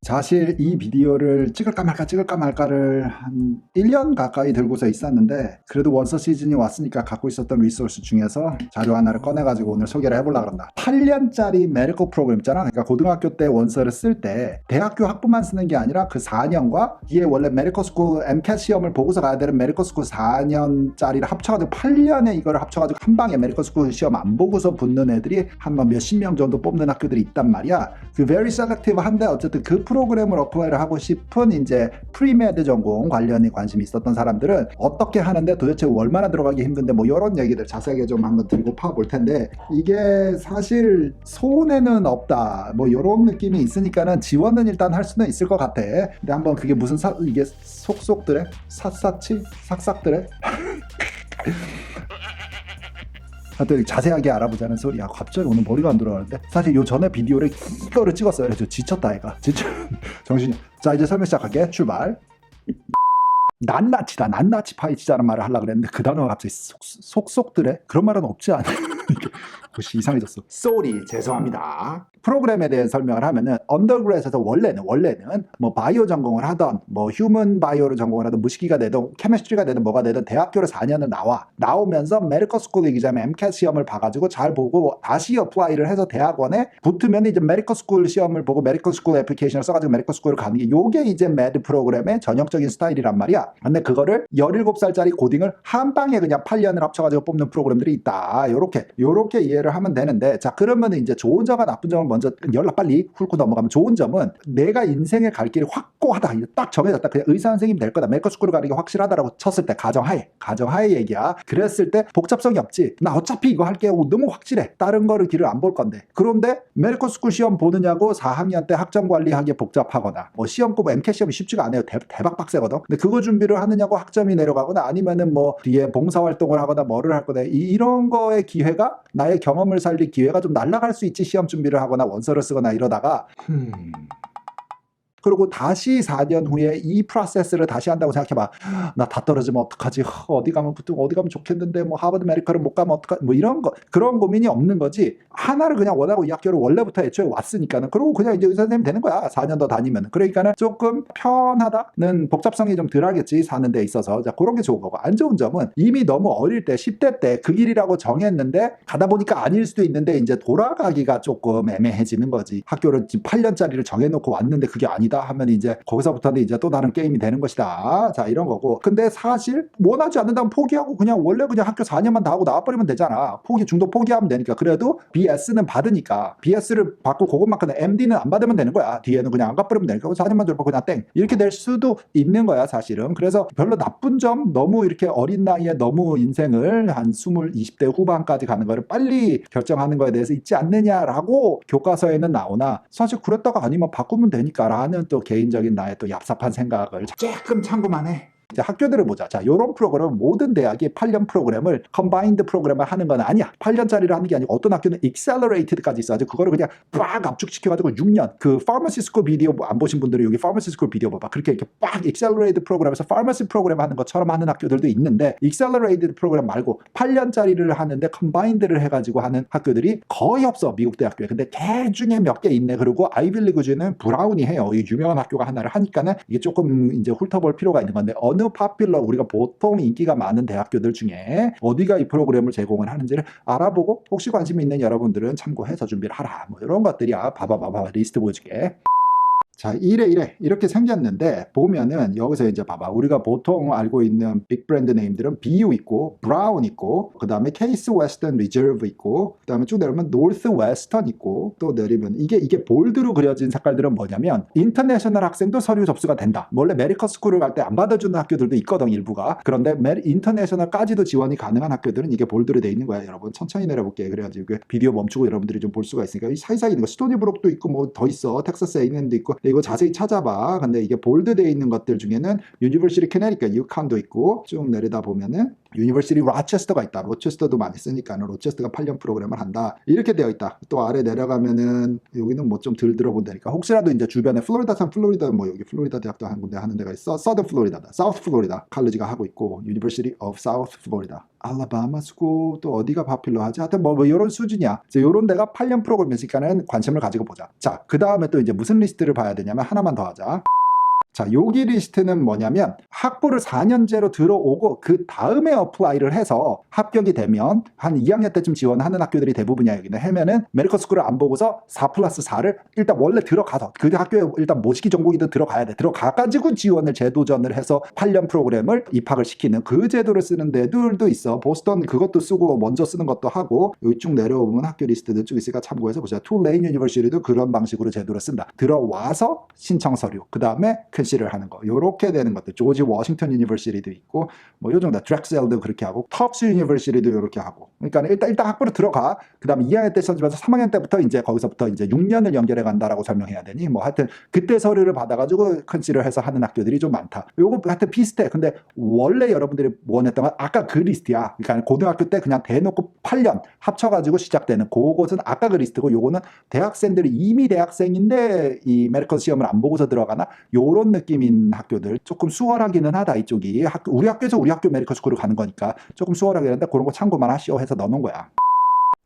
사실 이 비디오를 찍을까 말까를 한 1년 가까이 들고서 있었는데 그래도 원서 시즌이 왔으니까 갖고 있었던 리소스 중에서 자료 하나를 꺼내가지고 오늘 소개를 해보려고 한다. 8년짜리 메디컬 프로그램 있잖아. 그러니까 고등학교 때 원서를 쓸 때 대학교 학부만 쓰는 게 아니라 그 4년과 뒤에 원래 메디컬 스쿨 MCAT 시험을 보고서 가야 되는 메디컬 스쿨 4년짜리를 합쳐가지고 8년에 이거를 합쳐가지고 한 방에 메디컬 스쿨 시험 안 보고서 붙는 애들이 한 몇십 명 정도 뽑는 학교들이 있단 말이야. 그 very selective 한데 어쨌든 그 프로그램을 어플라이를 하고 싶은 이제 프리메드 전공 관련이 관심이 있었던 사람들은 어떻게 하는데 도대체 얼마나 들어가기 힘든데 뭐 이런 얘기들 자세하게 좀 한번 들고 파볼 텐데 이게 사실 손해는 없다 뭐 이런 느낌이 있으니까는 지원은 일단 할 수는 있을 것 같아. 근데 한번 그게 무슨 이게 속속들의 샅샅이 삭삭들의 하여튼 자세하게 알아보자는 소리야. 갑자기 오늘 머리가 안 돌아가는데 사실 요 전에 비디오를 이거를 찍었어요. 그래서 지쳤다 얘가 진짜 정신이. 자 이제 설명 시작할게. 출발. 낱낱이 파헤치자는 말을 하려고 그랬는데 그 단어가 갑자기 속속들의 그런 말은 없지 않아. 혹시 이상해졌어. 쏘리 죄송합니다. 프로그램에 대해 설명을 하면은 언더그레드에서 원래는 뭐 바이오 전공을 하던 뭐 휴먼 바이오를 전공을 하던 무식이가 되든 케미스트리가 되든 뭐가 되든 대학교를 4년을 나오면서 메디컬 스쿨 이기자면 MCAT 시험을 봐가지고 잘 보고 다시 어플라이를 해서 대학원에 붙으면 이제 메디컬 스쿨 시험을 보고 메디컬 스쿨 애플리케이션을 써가지고 메디컬 스쿨을 가는 게 요게 이제 메드 프로그램의 전형적인 스타일이란 말이야. 근데 그거를 17살짜리 고딩을 한 방에 그냥 8년을 합쳐가지고 뽑는 프로그램들이 있다. 요렇게 이해를 하면 되는데, 자 그러면 이제 좋은 점과 나쁜 점을 먼저 연락 빨리 훑고 넘어가면, 좋은 점은 내가 인생의 갈 길이 확고하다, 딱 정해졌다, 그냥 의사 선생님이 될 거다, 메디컬 스쿨을 가는 게 확실하다라고 쳤을 때, 가정하에 얘기야. 그랬을 때 복잡성이 없지. 나 어차피 이거 할게 하고 너무 확실해. 다른 거를 길을 안 볼 건데. 그런데 메디컬 스쿨 시험 보느냐고 4학년 때 학점 관리하기 복잡하거나, 뭐 시험 꼭 MCAT 시험이 쉽지가 않아요. 대박 빡세거든. 근데 그거 준비를 하느냐고 학점이 내려가거나, 아니면은 뭐 뒤에 봉사활동을 하거나 뭐를 할 거다, 이런 거의 기회가, 나의 경험을 살릴 기회가 좀 날아갈 수 있지. 시험 준비를 하거나 원서를 쓰거나 이러다가 그리고 다시 4년 후에 이 프로세스를 다시 한다고 생각해봐. 나 다 떨어지면 어떡하지? 어디 가면 좋겠는데 뭐 하버드 메디컬을 못 가면 어떡하지? 뭐 이런 거, 그런 고민이 없는 거지. 하나를 그냥 원하고 이 학교를 원래부터 애초에 왔으니까는, 그리고 그냥 이제 의사 선생님 되는 거야. 4년 더 다니면. 그러니까는 조금 편하다는, 복잡성이 좀 덜하겠지, 사는 데 있어서. 자, 그런 게 좋은 거고. 안 좋은 점은 이미 너무 어릴 때 10대 때 그 길이라고 정했는데 가다 보니까 아닐 수도 있는데 이제 돌아가기가 조금 애매해지는 거지. 학교를 지금 8년짜리를 정해놓고 왔는데 그게 아니다 하면 이제 거기서부터는 이제 또 다른 게임이 되는 것이다. 자, 이런 거고. 근데 사실 원하지 않는다면 포기하고 그냥 원래 그냥 학교 4년만 다 하고 나와버리면 되잖아. 중도 포기하면 되니까. 그래도 BS는 받으니까, BS를 받고 그것만큼 MD는 안 받으면 되는 거야. 뒤에는 그냥 안 가버리면 되니까 4년만 졸업하고 그냥 땡, 이렇게 될 수도 있는 거야 사실은. 그래서 별로 나쁜 점, 너무 이렇게 어린 나이에 너무 인생을 한 20대 후반까지 가는 거를 빨리 결정하는 거에 대해서 있지 않느냐라고 교과서에는 나오나, 사실 그랬다가 아니면 바꾸면 되니까 라는 또 개인적인 나의 또 얍삽한 생각을 조금 참고만 해. 이제 학교들을 보자. 자, 요런 프로그램은 모든 대학이 8년 프로그램을 컨바인드 프로그램을 하는 건 아니야. 8년짜리를 하는 게 아니고 어떤 학교는 액셀러레이티드까지 있어가지고 그거를 그냥 빡 압축시켜가지고 6년. 그 파머시 스쿨 비디오 안 보신 분들은 여기 파머시 스쿨 비디오 봐봐. 그렇게 이렇게 빡 액셀러레이티드 프로그램에서 파머시 프로그램 하는 것처럼 하는 학교들도 있는데, 액셀러레이티드 프로그램 말고 8년짜리를 하는데 컨바인드를 해가지고 하는 학교들이 거의 없어, 미국 대학교에. 근데 개 중에 몇 개 있네. 그리고 아이빌리그주는 브라운이 해요. 이 유명한 학교가 하나를 하니까는 이게 조금 이제 훑어볼 필요가 있는 건데, 어느 파퓰러, 우리가 보통 인기가 많은 대학교들 중에 어디가 이 프로그램을 제공을 하는지를 알아보고, 혹시 관심 있는 여러분들은 참고해서 준비를 하라. 뭐 이런 것들이야. 봐봐 리스트 보여줄게. 자, 이렇게 생겼는데, 보면은 여기서 이제 봐봐. 우리가 보통 알고 있는 빅 브랜드 네임들은 BU 있고, 브라운 있고, 그 다음에 케이스 웨스턴 리저브 있고, 그 다음에 쭉 내려오면 노스 웨스턴 있고, 또 내리면 이게 볼드로 그려진 색깔들은 뭐냐면, 인터내셔널 학생도 서류 접수가 된다. 원래 메디컬 스쿨을 갈 때 안 받아주는 학교들도 있거든, 일부가. 그런데 인터내셔널까지도 지원이 가능한 학교들은 이게 볼드로 돼 있는 거야. 여러분 천천히 내려볼게요. 그래가지고 비디오 멈추고 여러분들이 좀 볼 수가 있으니까. 이 사이사이 있는 거, 스토니브룩도 있고 뭐 더 있어. 텍사스 A&M도 있고. 이거 자세히 찾아봐. 근데 이게 볼드되어 있는 것들 중에는 유니버시티 캐네디컷, 유칸도 있고, 쭉 내려다 보면은 유니버시티 로체스터가 있다. 로체스터도 많이 쓰니까 로체스터가 8년 프로그램을 한다. 이렇게 되어 있다. 또 아래 내려가면은 여기는 뭐 좀 덜 들어본다니까. 혹시라도 이제 주변에 플로리다 뭐 여기 플로리다 대학도 한 군데 하는 데가 있어. 서던 플로리다다. 사우스 플로리다 칼리지가 하고 있고, 유니버시티 오브 사우스 플로리다. 알라바마 스쿨 또 어디가 파퓰러하지? 하여튼 뭐 이런 수준이야. 이제 이런 데가 8년 프로그램이니까는 관심을 가지고 보자. 자, 그 다음에 또 이제 무슨 리스트를 봐야 되냐면 하나만 더 하자. 자, 여기 리스트는 뭐냐면 학부를 4년제로 들어오고 그 다음에 어플라이를 해서 합격이 되면 한 2학년 때쯤 지원하는 학교들이 대부분이야. 여기는 하면은 메디컬 스쿨을 안 보고서 4+4를 일단 원래 들어가서 그 학교에 일단 모시기 전공이든 들어가야 돼. 들어가가지고 지원을 재도전을 해서 8년 프로그램을 입학을 시키는 그 제도를 쓰는 데들도 있어. 보스턴 그것도 쓰고 먼저 쓰는 것도 하고 여기 쭉 내려오면 학교 리스트들 쭉 있으니까 참고해서 보자. 툴레인 유니버시티도 그런 방식으로 제도를 쓴다. 들어와서 신청 서류 그 다음에 컨시를 하는 거 요렇게 되는 것들. 조지 워싱턴 유니버시티도 있고 뭐 요 정도. 드렉셀도 그렇게 하고 텁스 유니버시티도 요렇게 하고. 그러니까 일단 학부로 들어가. 그다음에 2학년 때 시험지면서 3학년 때부터 이제 거기서부터 이제 6년을 연결해 간다라고 설명해야 되니 뭐 하여튼 그때 서류를 받아가지고 컨시를 해서 하는 학교들이 좀 많다. 요거 하여튼 비슷해. 근데 원래 여러분들이 원했던 건 아까 그 리스트야. 그러니까 고등학교 때 그냥 대놓고 8년 합쳐가지고 시작되는 그것은 아까 그 리스트고 요거는 대학생들이 이미 대학생인데 이 메디컬 시험을 안 보고서 들어가나 요런 느낌인 학교들. 조금 수월하기는 하다 이쪽이. 우리 학교에서 우리 학교 메디컬 스쿨을 가는 거니까 조금 수월하긴 한데 그런 거 참고만 하시오 해서 넣어놓은 거야.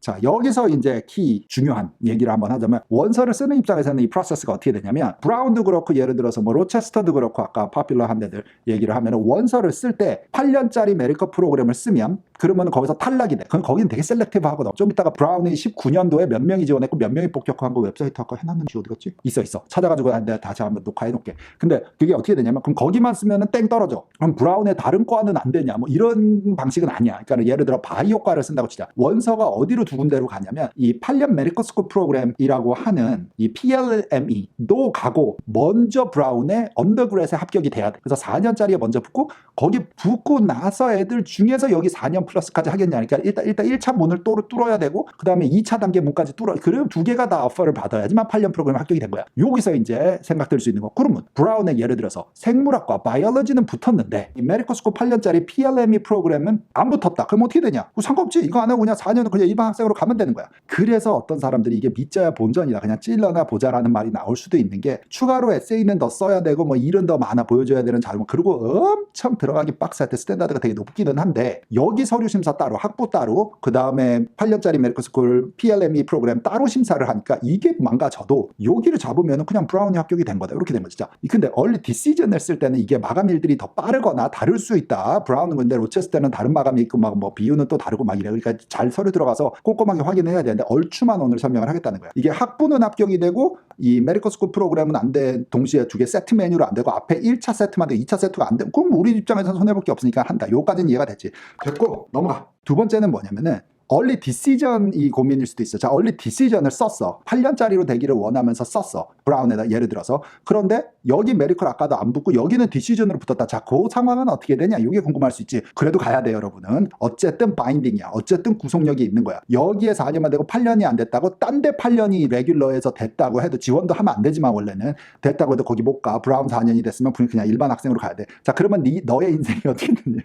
자, 여기서 이제 키 중요한 얘기를 한번 하자면 원서를 쓰는 입장에서는 이 프로세스가 어떻게 되냐면 브라운도 그렇고 예를 들어서 뭐 로체스터도 그렇고 아까 파퓰러한 데들 얘기를 하면 원서를 쓸 때 8년짜리 메디컬 프로그램을 쓰면 그러면 거기서 탈락이 돼. 그럼 거기는 되게 셀렉티브하거든. 좀 이따가 브라운이 19년도에 몇 명이 지원했고 몇 명이 복격한 거 웹사이트 아까 해놨는지 어디 갔지? 있어. 찾아가지고 내가 다시 한번 녹화해 놓을게. 근데 그게 어떻게 되냐면 그럼 거기만 쓰면은 땡 떨어져. 그럼 브라운의 다른 과는 안 되냐? 뭐 이런 방식은 아니야. 그러니까 예를 들어 바이오과를 쓴다고 치자. 원서가 어디로 두 군데로 가냐면 이 8년 메디컬 스쿨 프로그램이라고 하는 이 PLME도 가고 먼저 브라운의 언더그렛에 합격이 돼야 돼. 그래서 4년짜리에 먼저 붙고 거기 붙고 나서 애들 중에서 여기 4년 플러스까지 하겠냐. 그러니까 일단 1차 문을 뚫어야 되고 그 다음에 2차 단계 문까지 뚫어. 그럼 두 개가 다 오퍼를 받아야지만 8년 프로그램 합격이 된 거야. 여기서 이제 생각될 수 있는 거. 그러면 브라운의 예를 들어서 생물학과 바이올로지는 붙었는데 이 메디컬 스쿨 8년짜리 PLME 프로그램은 안 붙었다. 그럼 어떻게 되냐? 상관없지. 이거 안 하고 그냥 4년은 그냥 일반 학생으로 가면 되는 거야. 그래서 어떤 사람들이 이게 믿자야 본전이다. 그냥 찔러나 보자라는 말이 나올 수도 있는 게 추가로 에세이는 더 써야 되고 뭐 일은 더 많아 보여줘야 되는 잘못. 그리고 엄청 들어가기 빡셀 때 스탠다드가 되게 높기는 한데 여기 서류 심사 따로 학부 따로 그 다음에 8년짜리 메디컬 스쿨 PLME 프로그램 따로 심사를 하니까 이게 망가져도 여기를 잡으면 그냥 브라운이 합격이 된 거다. 이렇게 된 거죠. 근데 얼리 디시전을 쓸 때는 이게 마감일들이 더 빠르거나 다를 수 있다. 브라운은 근데 로체스터는 다른 마감이 있고 막 뭐 비유는 또 다르고 막 이래. 그러니까 잘 서류 들어가서 꼼꼼하게 확인해야 되는데 얼추만 오늘 설명을 하겠다는 거야. 이게 학부는 합격이 되고 이 메디컬 스쿨 프로그램은 안 돼. 동시에 두 개 세트 메뉴로 안 되고 앞에 1차 세트만 되고 2차 세트가 안 되고 그럼 우리 입장에서는 손해볼 게 없으니까 한다. 요까지는 이해가 됐지. 됐고 넘어가. 두 번째는 뭐냐면은 얼리 디시전이 고민일 수도 있어. 자, 얼리 디시전을 썼어. 8년짜리로 되기를 원하면서 썼어. 브라운에다 예를 들어서. 그런데 여기 메디컬 아까도 안 붙고 여기는 디시전으로 붙었다. 자, 그 상황은 어떻게 되냐? 이게 궁금할 수 있지. 그래도 가야 돼, 여러분은. 어쨌든 바인딩이야. 어쨌든 구속력이 있는 거야. 여기에 4년만 되고 8년이 안 됐다고 딴 데 8년이 레귤러에서 됐다고 해도 지원도 하면 안 되지만 원래는 됐다고 해도 거기 못 가. 브라운 4년이 됐으면 그냥 일반 학생으로 가야 돼. 자, 그러면 너의 인생이 어떻게 되냐?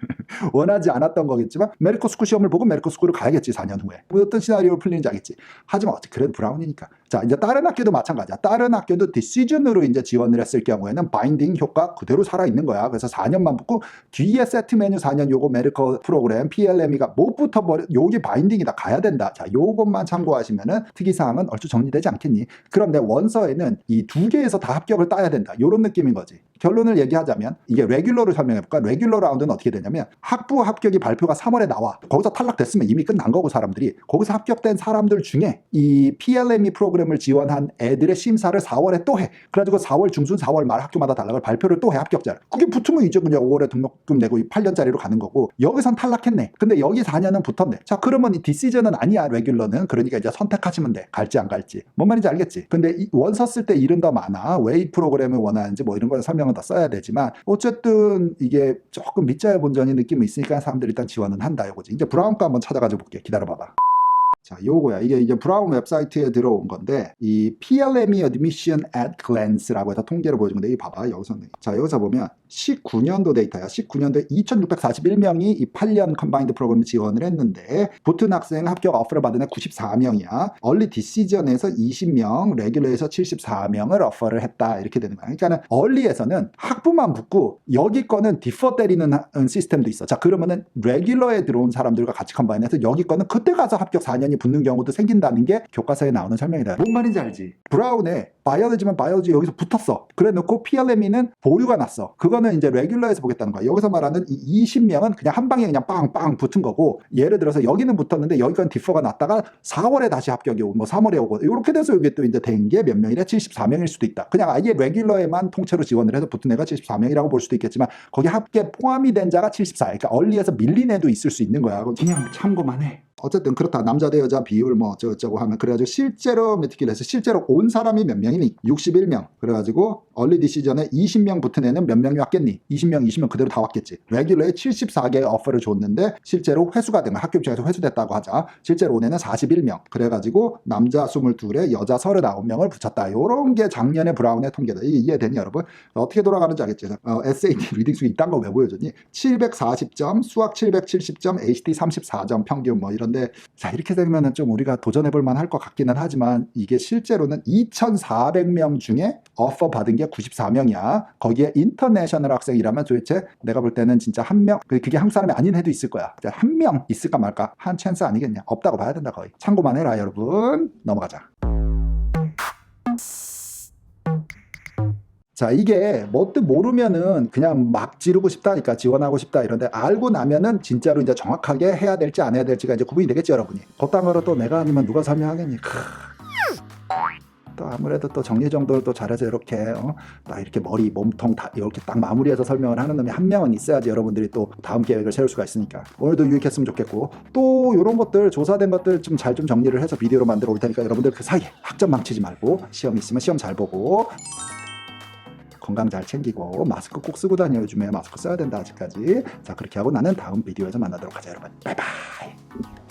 원하지 않았던 거겠지만 메디컬 스쿨 시험을 보고 메디컬 스쿨을 가야겠지. 4년 후에. 뭐 어떤 시나리오를 풀리는지 알겠지. 하지만 어떻게 그래도 브라운이니까. 자, 이제 다른 학교도 마찬가지야. 다른 학교도 디시전으로 이제 지원을 했을 경우에는 바인딩 효과 그대로 살아있는 거야. 그래서 4년만 붙고 뒤에 세트 메뉴 4년 요거 메디컬 프로그램 PLME가 못 붙어버려. 요게 바인딩이다. 가야 된다. 자, 요것만 참고하시면은 특이사항은 얼추 정리되지 않겠니? 그런데 원서에는 이 두 개에서 다 합격을 따야 된다. 요런 느낌인 거지. 결론을 얘기하자면 이게 레귤러로 설명해볼까? 레귤러 라운드는 어떻게 되냐면 학부 합격이 발표가 3월에 나와. 거기서 탈락됐으면 이미 끝난 거고 사람들이. 거기서 합격된 사람들 중에 이 PLME 프로그램을 지원한 애들의 심사를 4월에 또 해. 그래가지고 4월 중순 4월 말 학교마다 달라고 발표를 또 해. 합격자를. 그게 붙으면 이제 그냥 5월에 등록금 내고 8년짜리로 가는 거고 여기선 탈락했네. 근데 여기 4년은 붙었네. 자, 그러면 이 디시전은 아니야. 레귤러는. 그러니까 이제 선택하시면 돼. 갈지 안 갈지. 뭔 말인지 알겠지? 근데 이 원서 쓸 때 일은 더 많아. 왜 이 프로그램을 원하는지 뭐 이런 걸 설명은 더 써야 되지만 어쨌든 이게 조금 밑자야 본전이 느낌이 있으니까 사람들이 일단 지원은 한다 이거지. 이제 브라운 거 한번 찾아가지고 볼게. 기다려봐봐. 자, 요거야. 이게 브라운 웹사이트에 들어온 건데, 이 PLME Admission at Glance라고 해서 통계를 보여준 건데, 이 봐봐. 여기서 보면 19년도 데이터야. 19년도에 2,641명이 이 8년 컴바인드 프로그램 지원을 했는데, 붙은 학생 합격 어퍼를 받은 애 94명이야. 얼리 디시전에서 20명, 레귤러에서 74명을 어퍼를 했다. 이렇게 되는 거야. 그러니까는 얼리에서는 학부만 붙고, 여기 거는 디퍼 때리는 시스템도 있어. 자, 그러면은 레귤러에 들어온 사람들과 같이 컴바인해서 여기 거는 그때 가서 합격 4년이 붙는 경우도 생긴다는 게 교과서에 나오는 설명이다. 뭔 말인지 알지? 브라운에 바이오로지면 바이오로지 여기서 붙었어. 그래 놓고 PLME는 보류가 났어. 그거는 이제 레귤러에서 보겠다는 거야. 여기서 말하는 이 20명은 그냥 한 방에 그냥 빵빵 붙은 거고, 예를 들어서 여기는 붙었는데 여기건 디퍼가 났다가 4월에 다시 합격이 오고 뭐 3월에 오고 이렇게 돼서 이게 또 이제 된 게 몇 명이래? 74명일 수도 있다. 그냥 아예 레귤러에만 통째로 지원을 해서 붙은 애가 74명이라고 볼 수도 있겠지만 거기 합계 포함이 된 자가 74. 그러니까 얼리에서 밀린 애도 있을 수 있는 거야. 그냥 참고만 해. 어쨌든 그렇다. 남자 대 여자 비율 뭐 어쩌고 하면 그래가지고 실제로 매트킬에서 실제로 온 사람이 몇 명이니? 61명. 그래가지고 얼리 디시전에 20명 붙은 애는 몇 명이 왔겠니? 20명 그대로 다 왔겠지. 레귤러에 74개의 어퍼를 줬는데 실제로 회수가 된 거, 학교 입장에서 회수됐다고 하자. 실제로 온 애는 41명. 그래가지고 남자 22에 여자 39명을 붙였다. 요런 게 작년에 브라운의 통계다. 이게 이해되니 여러분? 어떻게 돌아가는지 알겠지? SAT 리딩 수기 이딴 거 왜 보여줬니? 740점, 수학 770점, HT 34점 평균 뭐 이런. 근데 자, 이렇게 되면은 좀 우리가 도전해볼 만할 것 같기는 하지만 이게 실제로는 2,400명 중에 오퍼 받은 게 94명이야. 거기에 인터내셔널 학생이라면 도대체 내가 볼 때는 진짜 한 명, 그게 한국 사람이 아닌 애도 있을 거야. 한 명 있을까 말까? 한 찬스 아니겠냐? 없다고 봐야 된다 거의. 참고만 해라 여러분. 넘어가자. 자, 이게 뭣도 모르면은 그냥 막 지르고 싶다니까, 지원하고 싶다 이런데, 알고 나면은 진짜로 이제 정확하게 해야 될지 안 해야 될지가 이제 구분이 되겠지 여러분이. 그딴 거로 또 내가 아니면 누가 설명하겠니? 또 아무래도 또 정리정돈을 또 잘해서 이렇게 딱 이렇게 머리 몸통 다 이렇게 딱 마무리해서 설명을 하는 놈이 한 명은 있어야지 여러분들이 또 다음 계획을 세울 수가 있으니까. 오늘도 유익했으면 좋겠고, 또 이런 것들 조사된 것들 좀 잘 좀 정리를 해서 비디오로 만들어 올 테니까 여러분들 그 사이에 학점 망치지 말고 시험 있으면 시험 잘 보고 건강 잘 챙기고 마스크 꼭 쓰고 다녀요. 요즘에 마스크 써야 된다 아직까지. 자, 그렇게 하고 나는 다음 비디오에서 만나도록 하자 여러분. 바이바이.